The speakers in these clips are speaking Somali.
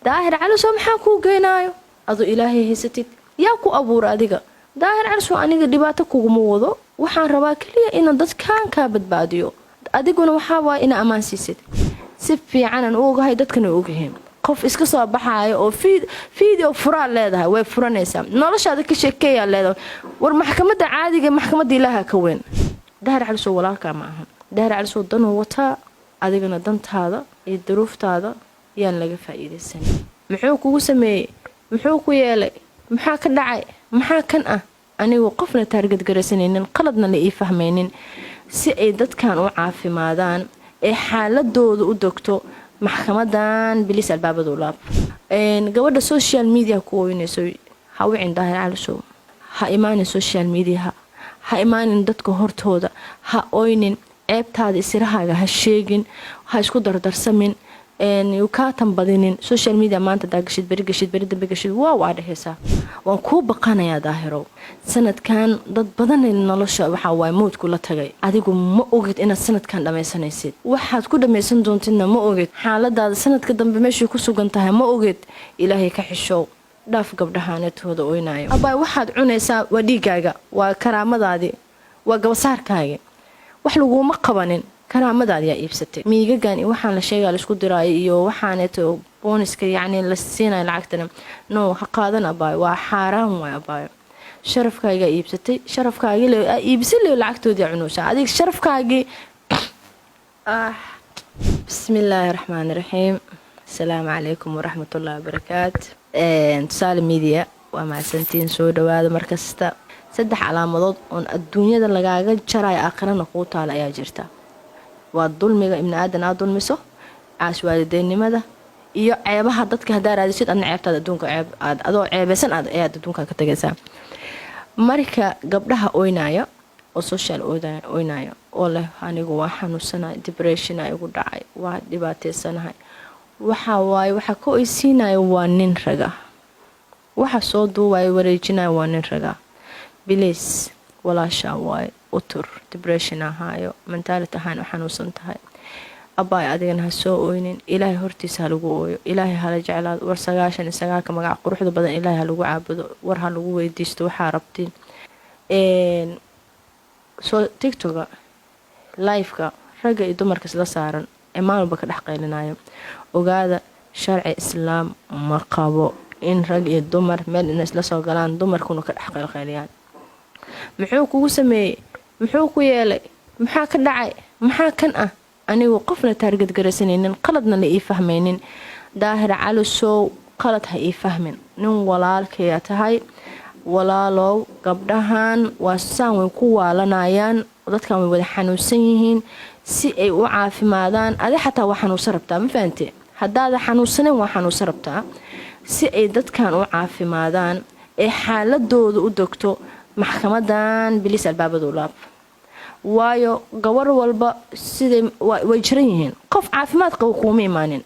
daahir cali soo maxaa kuu geynayo adu ilaahay haysatid yaa ku abuur adiga daahir cali soo aniga dhibaato kuguma wado waxaan rabaa kaliya in dadkaan ka badbaadiyo adiguna waxa waa in amaan siisid si fiican aan ogahay dadkana ogaheen qof iska soo baxaayo oo video furaa leedahay way furanaysaa noloshaada ka sheekeeyaa leedahay war maxkamadda caadiga maxkamadda ilaaha ka weyn daahir cali soo walaalka ma aha daahir cali soo dan wata adigana dantaada iyo duruuftaada yaan laga faa'iideysan muxuu kugu sameeyay muxuu ku yeelay maxaa ka dhacay maxaa kan ah anigu qofna taargad garaysanaynin qaladna la ii fahmaynin si ay dadkan u caafimaadaan ee xaaladooda u dogto maxkamadan bilis albaabada u laab gabadha social media ku weynayso ha wicin daahir cali soo ha imaanin social media ha imaanin dadka hortooda ha oynin ceebtaada isirahaaga ha sheegin ha isku dardarsamin ka tanbadinin social media maanta daagashid bari dambe gashid waa dhahaysaa waan kuu baqanayaa daahirow sanadkan dad badan nolosha waxa waay moodku la tagay adigu ma ogid inaad sanadkan dhammaysanaysid waxaad ku dhammaysan doontidna ma ogid xaaladaada sanadka dambe meeshii ku sugan tahay ma ogid ilaahay ka xishow dhaaf gabdhahaanetooda oynayo abay waxaad cunaysaa waa dhiigaaga waa karaamadaadii waa gabasaarkaagi wax laguma qabanin karaamadaad yaa iibsatay miigagan iyo waxaan la sheegaa la isku diraayo iyo waxaaneeto booniska yacni la siinayo lacagtana no ha qaadan abaayo waa xaaraan waay abaayo sharafkaaga iibsatay sharafkaagii iibsi leeyo lacagtoodii cunusha adig sharafkaagii bismillaahi raxmaani raxiim asalaamu calaykum waraxmatullaahi wabarakaatu tusaale media waa mahadsantiin soo dhawaada markasta 3 calaamadood oon adduunyada lagaaga jarayo aakhirana kuu taala ayaa jirta waa dulmiga ibn aadan aad dulmiso caas waalideennimada iyo ceebaha dadka hadaa raadisid adna ceebtaada adduunka adoo ceebeysan ayaad adduunka ka tagaysaa marka gabdhaha oynaaya oo social oynaaya oo leh anigu waa xanuunsanahay depression ay ugu dhacay waa dhibaateysanahay waxa ka oysiinaya waa nin raga waxa soo duubaya wareejinaya waa nin raga bilis walaasha waay utur depression ahaayo mentality ahaan u xanuunsan tahay abaay adigana ha soo oynin ilaahay hortiisa ha lagu ooyo ilaahay hala jeclaado war 99 ka magac quruxda badan ilaahay ha lagu caabudo war ha lagu weydiisto waxa rabtiin soo tiktok live-ka ragga iyo dumarka isla saaran maalba ka dhaxqeylinayo ogaada sharci islaam ma qabo in rag iyo dumar meel in isla soo galaan dumarkuna ka dhaxqeylqeyliyaan muxuu kugu sameeyay muxuu ku yeelay maxaa ka dhacay maxaa kan ah anigu qofna taargad garaysanaynin qaladna la ii fahmaynin daahir cali soo qalad ha ii fahmin nin walaalkaya tahay walaalow gabdhahan waa saan way ku waalanayaan dadkan way wada xanuunsan yihiin si ay u caafimaadaan adi xataa waa xanuunsan rabtaa ma fahantay haddaada xanuunsaneen waa xanuunsan rabtaa si ay dadkan u caafimaadaan ee xaaladooda u dogto maxkamadan bilis albaabada u laab waayo gabar walba siday way jiran yihiin qof caafimaad qabo kuma imaanin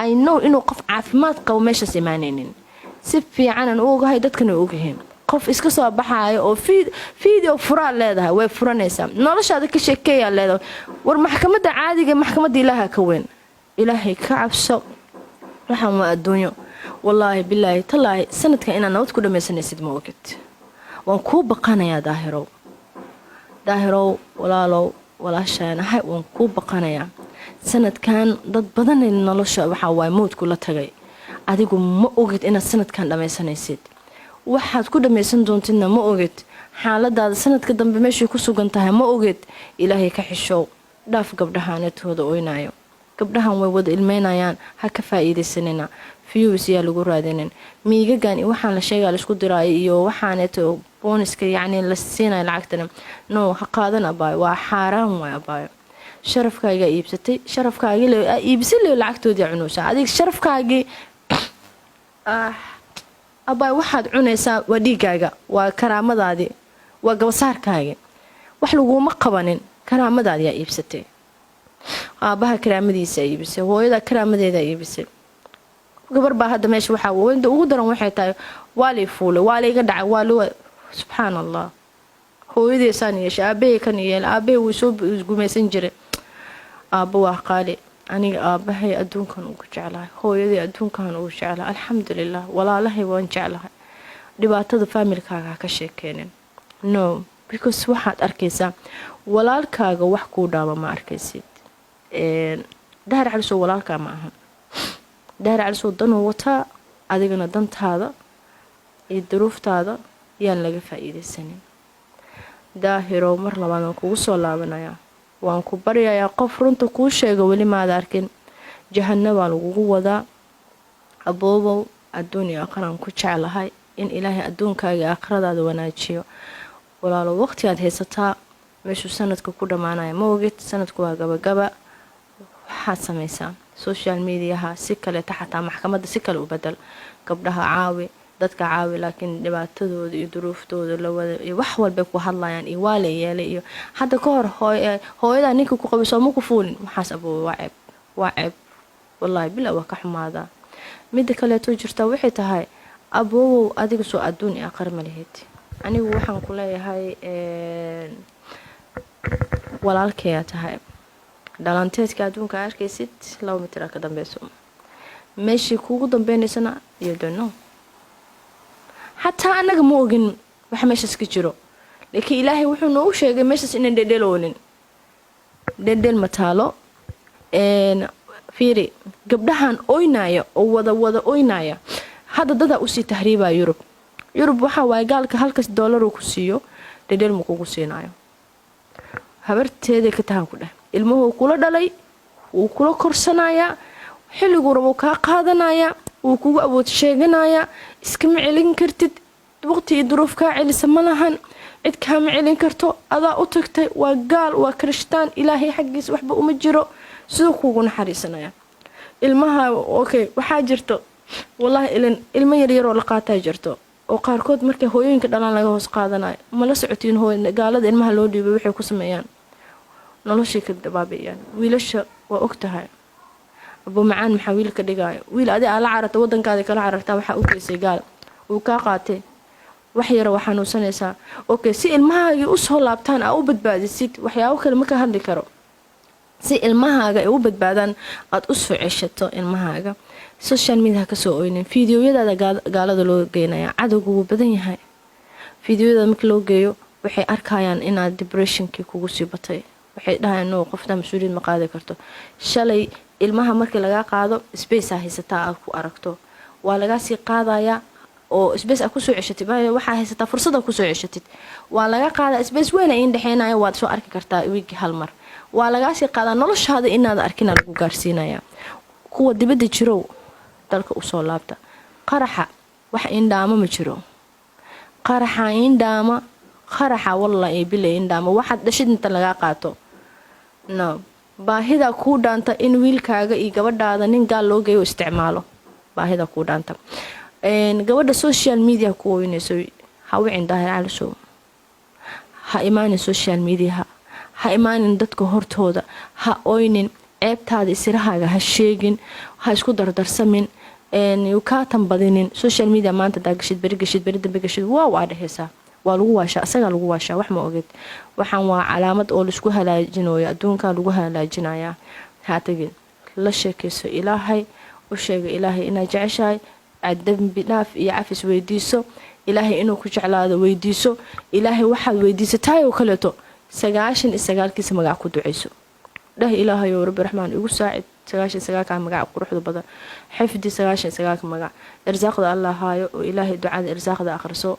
I know inuu qof caafimaad qabo meeshaas imaanaynin si fiican aan ogahay dadkana ogaheen qof iska soo baxaayo oo video furaa leedahay way furanaysaa noloshaada ka sheekeeyaa leedahay war maxkamadda caadiga maxkamadda ilaaha ka weyn ilaahay ka cabso waxaan waa adduunyo wallaahi bilaahi tallaahi sanadkan inaan nabad ku dhammaysanaysid ma ogid waan kuu baqanayaa daahirow walaalow walaashaanahay waan kuu baqanayaa sanadkan dad badan nolosha waxa waay moodku la tagay adigu ma ogid inaad sanadkan dhammaysanaysid waxaad ku dhammaysan doontidna ma ogid xaaladaada sanadka dambe meeshii ku sugan tahay ma ogid ilaahay ka xishow dhaaf gabdhahaanetooda oynayo gabdhahan way wada ilmeynayaan ha ka faa'iideysanina views yaa lagu raadinin miigagan iyo waxaan la sheegaa la isku diraayo iyo waxaaneeto booniska yacni la siinayo lacagtana no ha qaadan abaayo waa xaaraan waay abaayo sharafkaaga iibsatay sharafkaagii iibsi leeyo lacagtoodii cunusha adig sharafkaagii abaay waxaad cunaysaa waa dhiigaaga waa karaamadaadii waa gabasaarkaagi wax laguma qabanin karaamadaadi yaa iibsatay aabaha karaamadiisa iibisay hooyada karaamadeeda iibisay gabar baa hadda meesha waxa weynta ugu daran waxay tahay waalay fuulay waalay iga dhacay waalay subhanallah hooyadeesaan yeeshay aabahay kan yeelay aabahay wuu soo gumaysan jiray aabbo waa qaali aniga aabahay adduunkan ugu jeclahay hooyadii adduunkan ugu jeclahay alxamdulilah walaalahay waan jeclahay dhibaatada familkaaga ha ka sheekeenin no because waxaad arkaysaa walaalkaaga wax kuu dhaaba ma arkaysid Dahir Calisow walaalkaa ma ahan Dahir Calisow danuu wataa adigana dantaada iyo duruuftaada yaan laga faa'iideysanin Daahirow mar labaad waan kugu soo laabanayaa waan ku baryayaa qof runta kuu sheega weli maad arkin jahannabaa lagugu wadaa aboobow adduun iyo aakhiraan ku jeclahay in ilaahay adduunkaaga iyo aakhiradaada wanaajiyo walaalo waqti aad haysataa meeshuu sanadka ku dhammaanaya ma ogid sanadku waa gabagaba waxaad samaysaa social mediaha si kale xataa maxkamadda si kale u bedel gabdhaha caawi dadka caawi laakiin dhibaatadooda iyo duruuftooda la wada iyo wax walba ku hadlayaan iyo waa la yeelay iyo hadda ka hor hooyada ninka ku qabiso ma ku fuulin waxaas aboo waa ceeb wallahi bila waa ka xumaada mid kale to jirta waxay tahay aboo adiga soo adduun iyo aakhir ma lahayd anigu waxaan ku leeyahay walaalkay tahay dhalanteedka adduunka arkaysid 2 mitir ka dambeeso meeshii kuugu dambeeynaysan iyo dano حتى أنا جموجن وحماش سكجرو لكن إلهي وحنا نوشة جماش إن دلولين دل متالو إن فيري قبلها أوينايا أو وذا أوينايا هذا ده أسي تهريبا يوروب وحوا قال كهالكس دولار وكسيو دل مكوكسينايا هبرت هذا كتاه كله المه كله دلي وكله كرسنايا حلو قربو كقادنايا وكو أبوت شيغنايا iskama celin kartid waqti duruuf ka celisan malahan cid ka ma celin karto adaa u tagtay waa gaal waa krishtaan ilaahay xaqiis waxba uma jiro sidoo kuugu naxariisanaya ilmaha okay waxa jirto wallahi ilma yar yar oo la qaataa jirto oo qaarkood markay hooyooyinka dhalaan laga hoos qaadanayo ma la socotiin hooyada gaalada ilmaha loo dhiibay waxay ku sameeyaan noloshii ka dabaabayaan wiilasha waa ogtahay أبو معان محاويل كدقاي ويل أدي على عرت ودن كذا كلا عرتها وحقوقي سجال وكاقاتي وحيرة وحنو سنة أوكي سي المها أسهل لابتان أو بدبعد السيت وحيا وكل مكان هندي كرو سي المها أو بدبعدان قد أسفع عشته المها سوشيال ميديا كسوقين فيديو يدا قال دلو جينا يا عدو بدني هاي فيديو يدا مكلو جيو وحي أركايان إن الدبريشن كي كوسي بطي وحي ده إنه قفنا مسؤولين مقادة كرتو شلي ilmaha markii laga qaado space haysataa aad ku aragto waa laga sii qaadaya oo space ku soo ceshatid waxa haysataa fursad ku soo ceshatid waa laga qaada space weyn ay indhaxeenayo waad soo arki kartaa week hal mar waa laga sii qaada noloshaada inaad arkin lagu gaarsiinaya kuwa dibadda jiro dalka u soo laabta qaraxa wax indhaama ma jiro qaraxa wallahi bilaa indhaama waxa dhashid inta laga qaato no baahida ku dhaanta in wiilkaaga iyo gabadhaada nin gaal loo geeyo isticmaalo baahida ku dhaanta gabadha social media ku weynayso ha wicin Dahir Calisow ha imaanin social media ha imaanin dadka hortooda ha oynin ceebtaada isirahaaga ha sheegin ha isku dardarsamin uu ka tanbadinin social media maanta daagashid beri dambe gashid waa dhahaysaa waa lagu waashaa asaga lagu waashaa wax ma ogid waxaan waa calaamad oo la isku halaajinayo adduunka lagu halaajinaya haatagin la sheekayso ilaahay u sheega ilaahay inaa jeceshahay dambi dhaaf iyo cafis weydiiso ilaahay inuu ku jeclaado weydiiso ilaahay waxaad weydiisatay oo kaleeto 99 kiisa magac ku duceyso dhah ilaahay oo rabbi raxmaan igu saacid 99 ka magac quruxda badan xifdi 99 magac irsaaqda allah haayo oo ilaahay ducada irsaaqda akhriso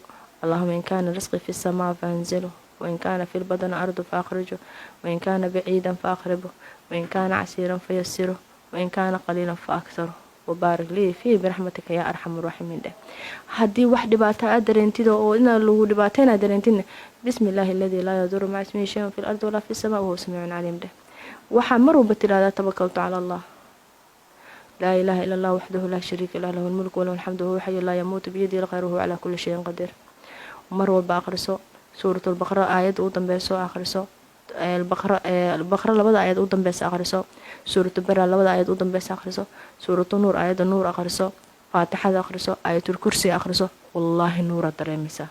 اللهم إن كان رزقي في السماء فأنزله وإن كان في البدن أرض فأخرجه وإن كان بعيدا فأقربه وإن كان عسيرا فيسره وإن كان قليلا فأكثره وبارك لي فيه برحمتك يا أرحم الراحمين ده هدي واحد باتا أدرنتي أو إن لو دباتين أدرنتين بسم الله الذي لا يضر مع اسمه شيء في الأرض ولا في السماء وهو سميع عليم ده وحمروا بتلاذا توكلت على الله لا إله إلا الله وحده لا شريك له له الملك وله الحمد وهو حي لا يموت بيده غيره على كل شيء قدير مر walba akhriso suuratul baqara aayad u dambayso akhriso البقرة لبدا آيات أودن بس أخرسو سورة البقرة لبدا آيات أودن بس أخرسو سورة النور آيات النور أخرسو فاتحة أخرسو آية الكرسي أخرسو والله النور أدريمسا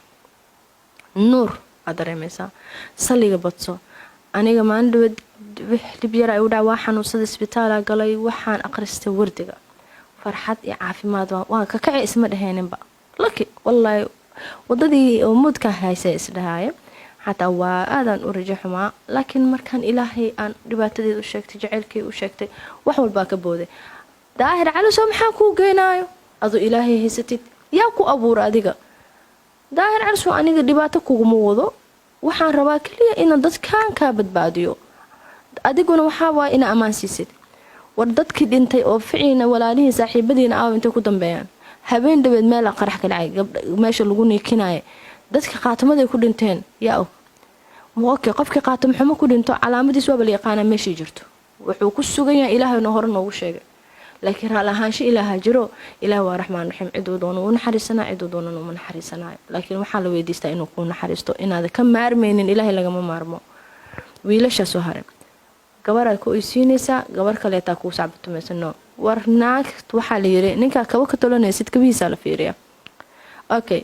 نور أدريمسا صلي بطسو aniga maalin dhaweed dhib yar ay u dhac waa xanuunsaday isbitaala galay waxaan aqristay wardiga farxad iyo caafimaad waan ka kacay isma dhaheeninba laki wallahi wadadii oo mudka haysay isdhahaaya xataa waa aadan u rajo xumaa laakiin markaan ilaahay aan dhibaatadeeda u sheegtay jaceylkay u sheegtay wax walba ka booday daahir cali soo maxaa kuu geenaayo adoo ilaahay haysatid yaa ku abuur adiga daahir cali soo aniga dhibaato kuguma wado waxaan rabaa kaliya inaan dadkaan kaa badbaadiyo adiguna waxaa waa ina ammaan siisid war dadkii dhintay oo ficiina walaalihii saaxiibadiina aaw intay ku dambeeyaan habeen dhaweed meel qarax ka dhacay meesha lagu niikinaayo dadka qaatamaday ku dhinteen yaa okay qofkii qaatam xumo ku dhinto calaamadiis waa la yaqaan meeshii jirto wuxuu ku sugan yahay ilaahayna hore noogu sheegay laakiin raal ahaansho ilaaha jiro ilaah waa raxmaan raxiim ciduu doono uu naxariisanaa ciduu doono uu naxariisanaa laakiin waxaa la weydiistaa inuu ku naxariisto inaad ka maarmeynin ilaahay lagama maarmo wiilasha soo haray gabar ay ku isiinaysaa gabar kale taa ku sacbatumeysano war naag waxaa la yiri ninka kaba ka tolonaysid kabiisa la fiiriya okay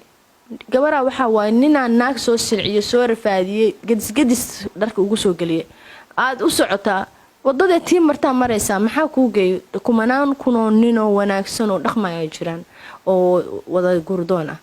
gabara waxa waa ninaan naag soo silciyo soo rafaadiyay gadis dharka ugu soo galiyay aad u socotaa wadada tii martaa maraysa maxaa ku geeyo kumanaan kunoo ninoo wanaagsan oo dhaqmaya jiraan oo wada gurdoon ah